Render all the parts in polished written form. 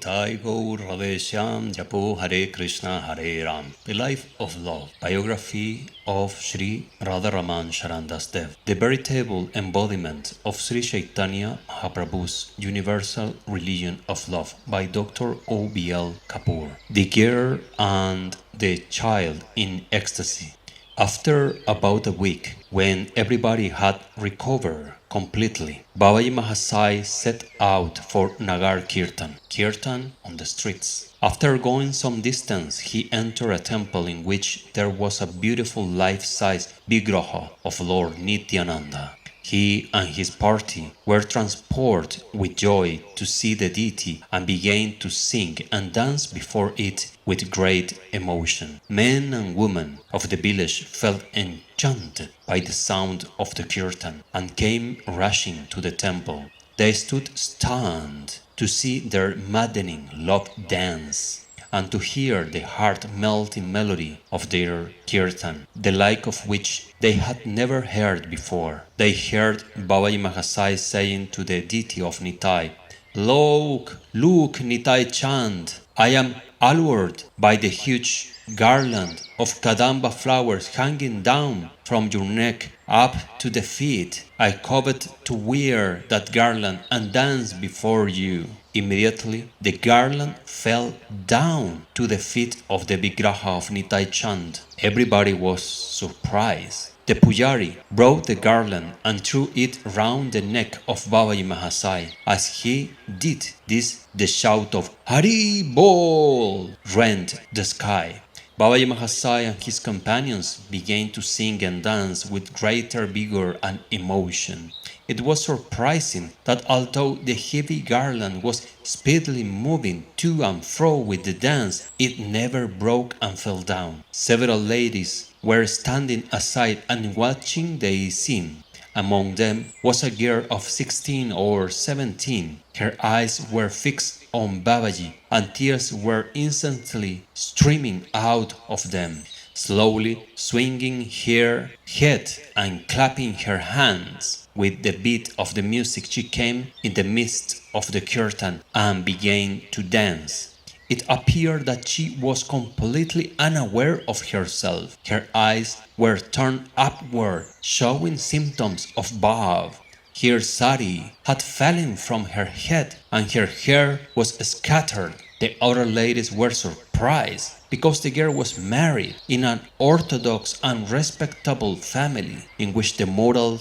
Nitay Gaur Radheshyam Japo Hare Krishna Hare Ram. The Life of Love. Biography of Sri Radharaman Charan Das Dev. The veritable embodiment of Sri Chaitanya Mahaprabhu's universal religion of love by Dr. o.b.l. Kapoor. The Girl and the Child in Ecstasy. After about a week, when everybody had recovered completely, Babaji Mahasay set out for Nagar Kirtan on the streets. After going some distance, he entered a temple in which there was a beautiful life-size vigraha of Lord Nityananda. He and his party were transported with joy to see the deity and began to sing and dance before it with great emotion. Men and women of the village felt enchanted by the sound of the kirtan and came rushing to the temple. They stood stunned to see their maddening love dance and to hear the heart-melting melody of their kirtan, the like of which they had never heard before. They heard Babaji Mahasay saying to the deity of Nitay, Look, Nitay Chand, I am allured by the huge garland of kadamba flowers hanging down from your neck up to the feet. I covet to wear that garland and dance before you. Immediately the garland fell down to the feet of the vigraha of Nitay Chand. Everybody was surprised. The pujari brought the garland and threw it round the neck of Babaji Mahasay. As he did this, the shout of Hari Bol rent the sky. Babaji Mahasay and his companions began to sing and dance with greater vigor and emotion. It was surprising that although the heavy garland was speedily moving to and fro with the dance, it never broke and fell down. Several ladies were standing aside and watching the scene. Among them was a girl of 16 or 17. Her eyes were fixed on Babaji, and tears were instantly streaming out of them. Slowly swinging her head and clapping her hands with the beat of the music, she came in the midst of the kirtan and began to dance. It appeared that she was completely unaware of herself. Her eyes were turned upward, showing symptoms of bhav. Her sari had fallen from her head and her hair was scattered. The other ladies were surprised because the girl was married in an orthodox and respectable family in which the moral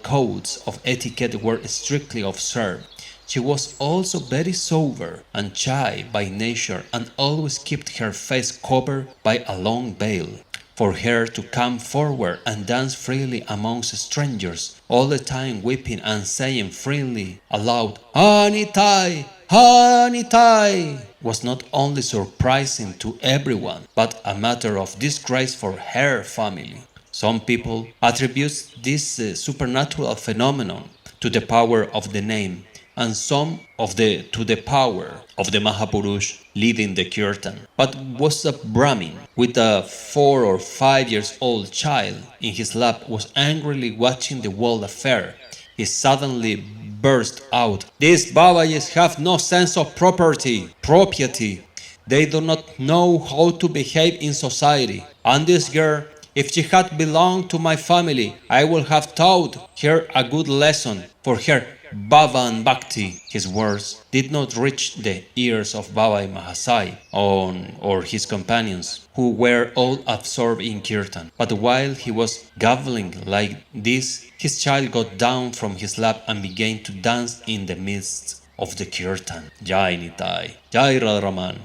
codes of etiquette were strictly observed. She was also very sober and shy by nature and always kept her face covered by a long veil. For her to come forward and dance freely amongst strangers, all the time weeping and saying freely aloud, Nitay, Nitay, was not only surprising to everyone, but a matter of disgrace for her family. Some people attribute this supernatural phenomenon to the power of the name, and some to the power of the Mahapurush leading the kirtan. But was a Brahmin with a 4 or 5 years old child in his lap was angrily watching the whole affair. He suddenly burst out, These Babajis have no sense of propriety. They do not know how to behave in society. And this girl, if she had belonged to my family, I would have taught her a good lesson for her Bhava and Bhakti. His words did not reach the ears of Babaji Mahasay or his companions, who were all absorbed in kirtan. But while he was gabbling like this, his child got down from his lap and began to dance in the midst of the kirtan. Jai Nitay, Jai Radharaman.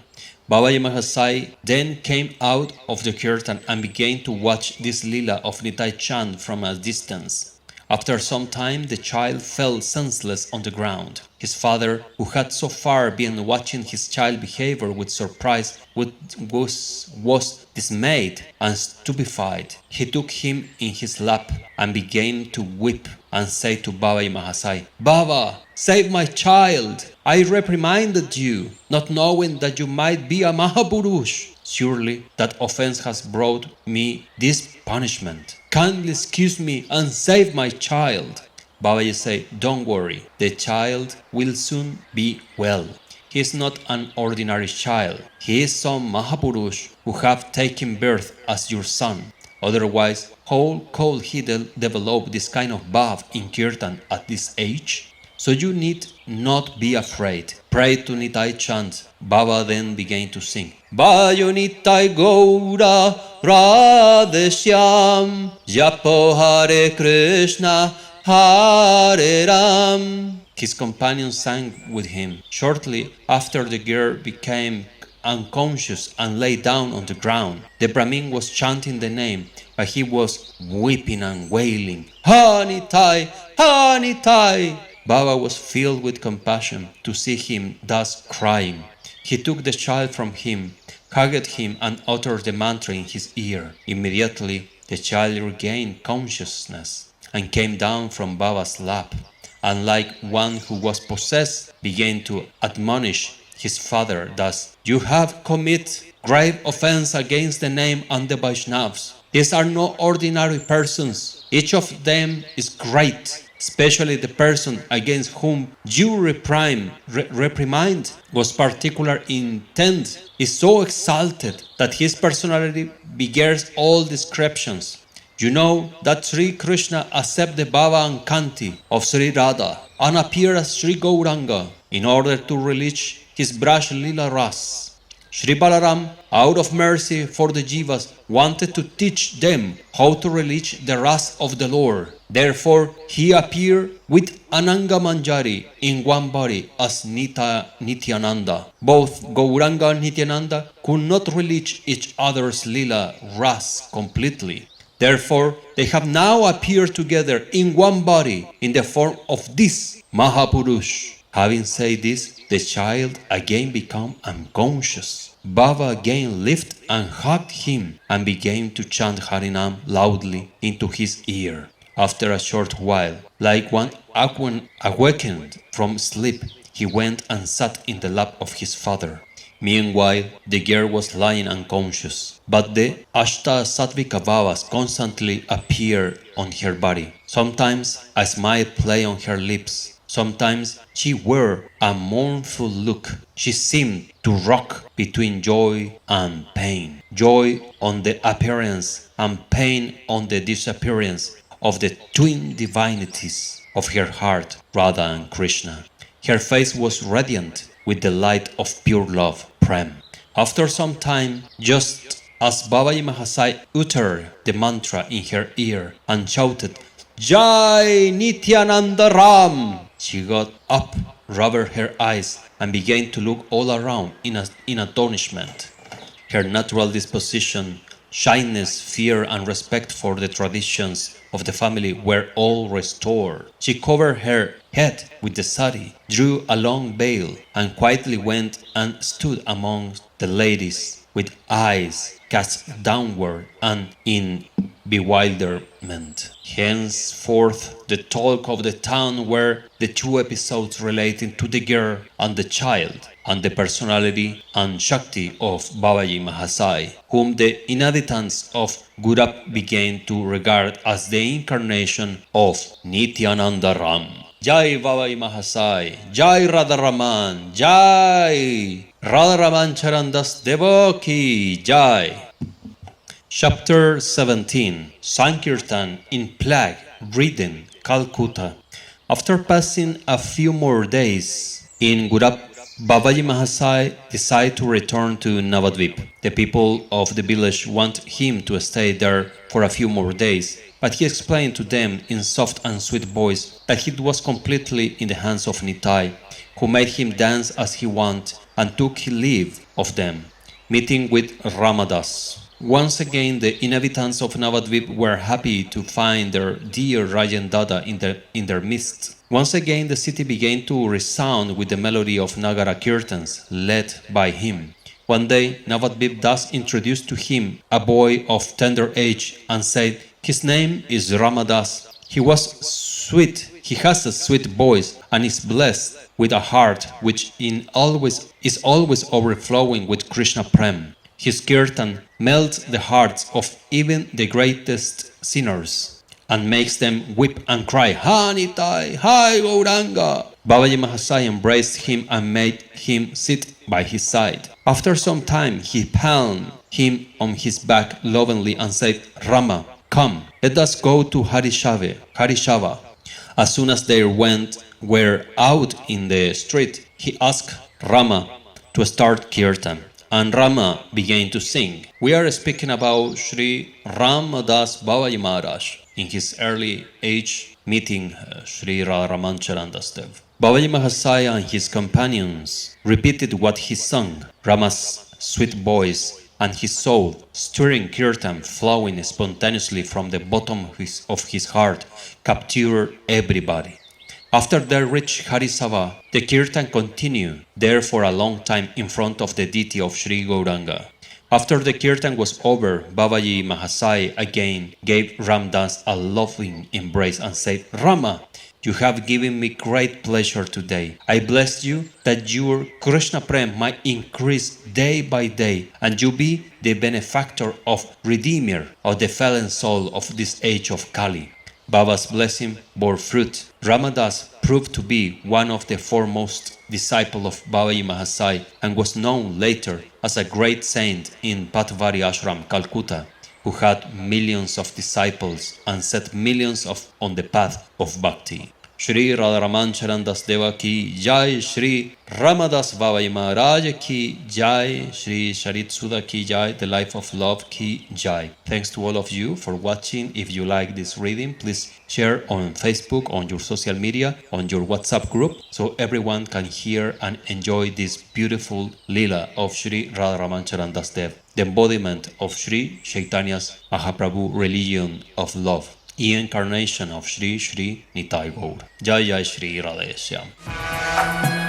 Babaji Mahasay then came out of the kirtan and began to watch this lila of Nitay Chand from a distance. After some time, the child fell senseless on the ground. His father, who had so far been watching his child's behavior with surprise, was dismayed and stupefied. He took him in his lap and began to weep and say to Babaji Mahasay, Baba, save my child! I reprimanded you, not knowing that you might be a Mahapurush. Surely that offense has brought me this punishment. Kindly excuse me and save my child. Babaji said, Don't worry, the child will soon be well. he is not an ordinary child. He is some Mahapurush who have taken birth as your son. Otherwise, how could he develop this kind of bhav in Kirtan at this age? So you need not be afraid. Pray to Nitay chant. Baba then began to sing. Bhajo Nitay Gaura Radheshyam Japo Hare Krishna Hare Ram. His companions sang with him. Shortly after, the girl became unconscious and lay down on the ground. The Brahmin was chanting the name, but he was weeping and wailing. Ha Nitay! Ha Nitay! Baba was filled with compassion to see him thus crying. He took the child from him, hugged him, and uttered the mantra in his ear. Immediately, the child regained consciousness and came down from Baba's lap, and like one who was possessed, began to admonish his father thus: "You have committed grave offense against the name and the Vaishnavas. These are no ordinary persons. Each of them is great. Especially the person against whom you reprimand was particular intent, is so exalted that his personality beggars all descriptions. You know that Sri Krishna accepted the Baba and Kanti of Sri Radha and appeared as Sri Gauranga in order to release his Braj Lila Ras. Sri Balaram, out of mercy for the Jivas, wanted to teach them how to release the wrath of the Lord. Therefore, he appeared with Ananga Manjari in one body as Nityananda. Both Gauranga and Nityananda could not release each other's lila wrath completely. Therefore, they have now appeared together in one body in the form of this Mahapurush. Having said this, the child again became unconscious. Baba again lifted and hugged him and began to chant Harinam loudly into his ear. After a short while, like one awakened from sleep, he went and sat in the lap of his father. Meanwhile, the girl was lying unconscious, but the Ashta-Sattvika Bhavas constantly appeared on her body. Sometimes a smile played on her lips. Sometimes she wore a mournful look. She seemed to rock between joy and pain. Joy on the appearance and pain on the disappearance of the twin divinities of her heart, Radha and Krishna. Her face was radiant with the light of pure love, Prem. After some time, just as Babaji Mahasay uttered the mantra in her ear and shouted, Jai Nityananda Ram! She got up, rubbed her eyes, and began to look all around in astonishment. Her natural disposition, shyness, fear, and respect for the traditions of the family were all restored. She covered her head with the sari, drew a long veil, and quietly went and stood among the ladies with eyes cast downward and in bewilderment. Henceforth, the talk of the town were the two episodes relating to the girl and the child, and the personality and Shakti of Babaji Mahasay, whom the inhabitants of Gurap began to regard as the incarnation of Nityananda Ram. Jai Babaji Mahasay, Jai Radharaman, Jai Radharaman Charan Das Dev ki Jai. Chapter 17 Sankirtan in Plague-Ridden, Calcutta. After passing a few more days in Gurap, Babaji Mahasay decided to return to Navadvip. The people of the village wanted him to stay there for a few more days, but he explained to them in soft and sweet voice that he was completely in the hands of Nitay, who made him dance as he wanted and took leave of them, meeting with Ramadas. Once again, the inhabitants of Navadvip were happy to find their dear Rajan Dada in their midst. Once again, the city began to resound with the melody of Nagara Kirtans, led by him. One day, Navadvip thus introduced to him a boy of tender age and said, "His name is Ramadas. He has a sweet voice and is blessed with a heart which is always overflowing with Krishna Prem. His kirtan melts the hearts of even the greatest sinners and makes them weep and cry, Ha Nitay, Hi Gauranga. Babaji Mahasay embraced him and made him sit by his side. After some time, he palmed him on his back lovingly and said, Rama, come, let us go to Harishava. As soon as they were out in the street, he asked Rama to start Kirtan, and Rama began to sing. We are speaking about Sri Ram Das Babaji Maharaj in his early age meeting Sri Radharaman Charan Das Dev. Babaji Mahasay and his companions repeated what he sung. Rama's sweet voice and his soul, stirring kirtan flowing spontaneously from the bottom of his heart, captured everybody. After they reached Harisava, the kirtan continued there for a long time in front of the deity of Sri Gauranga. After the kirtan was over, Babaji Mahasay again gave Ramdas a loving embrace and said, Rama, you have given me great pleasure today. I bless you that your Krishna Prem might increase day by day, and you be the benefactor of Redeemer of the fallen soul of this age of Kali. Baba's blessing bore fruit. Ramadas proved to be one of the foremost disciples of Babaji Mahasay and was known later as a great saint in Patvari Ashram, Calcutta, who had millions of disciples and set millions on the path of bhakti. Sri Radharaman Charan Das Dev ki Jai, Sri Ramadas Babaji Maharaj ki Jai, Sri Sharit Sudha ki Jai, the life of love ki Jai. Thanks to all of you for watching. If you like this reading, please share on Facebook, on your social media, on your WhatsApp group, so everyone can hear and enjoy this beautiful lila of Sri Radharaman Charan Das Dev, the embodiment of Sri Chaitanya's Mahaprabhu religion of love, incarnation of Sri Nitay Gaur. Jai Jai Sri Radheshyam.